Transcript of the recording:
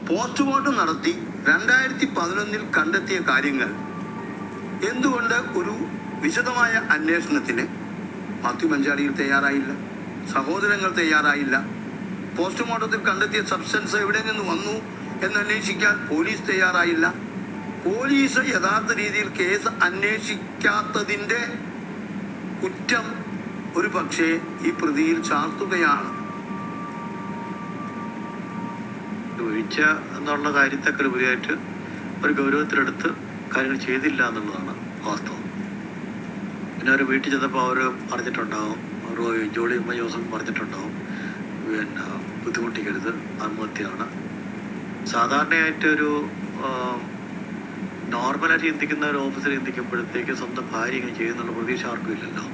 Postmortem നടത്തി 2011 കണ്ടെത്തിയ കാര്യങ്ങൾ എന്തുകൊണ്ട് ഒരു വിശദമായ അന്വേഷണത്തിന് മാത്യു മഞ്ചാടിയിൽ തയ്യാറായില്ല? സഹോദരങ്ങൾ തയ്യാറായില്ല? പോസ്റ്റ്മോർട്ടത്തിൽ കണ്ടെത്തിയ സബ്സ്റ്റൻസ് എവിടെ നിന്ന് വന്നു എന്നന്വേഷിക്കാൻ പോലീസ് തയ്യാറായില്ല? പോലീസ് യഥാർത്ഥ രീതിയിൽ കേസ് അന്വേഷിക്കാത്തതിൻ്റെ കുറ്റം ഒരു പക്ഷേ ഈ പ്രതിയിൽ ചാർത്തുകയാണ്. വീഴ്ച എന്നുള്ള കാര്യത്തെക്കാൾ ഉപരിയായിട്ട് ഒരു ഗൗരവത്തിലെടുത്ത് കാര്യങ്ങൾ ചെയ്തില്ല എന്നുള്ളതാണ് വാസ്തവം. പിന്നെ അവർ വീട്ടിൽ ചെന്നപ്പോൾ അവർ പറഞ്ഞിട്ടുണ്ടാവും, ജോളി ഉമ്മ ജോസഫ് പറഞ്ഞിട്ടുണ്ടാവും, പിന്നെ ബുദ്ധിമുട്ടിക്കരുത്, ആത്മഹത്യയാണ്. സാധാരണയായിട്ടൊരു നോർമലായിട്ട് ചിന്തിക്കുന്ന ഒരു ഓഫീസർ ചിന്തിക്കുമ്പോഴത്തേക്ക് സ്വന്തം ഭാര്യ ഇങ്ങനെ ചെയ്യുന്നുള്ള പ്രതീക്ഷ ആർക്കും ഇല്ലല്ലോ.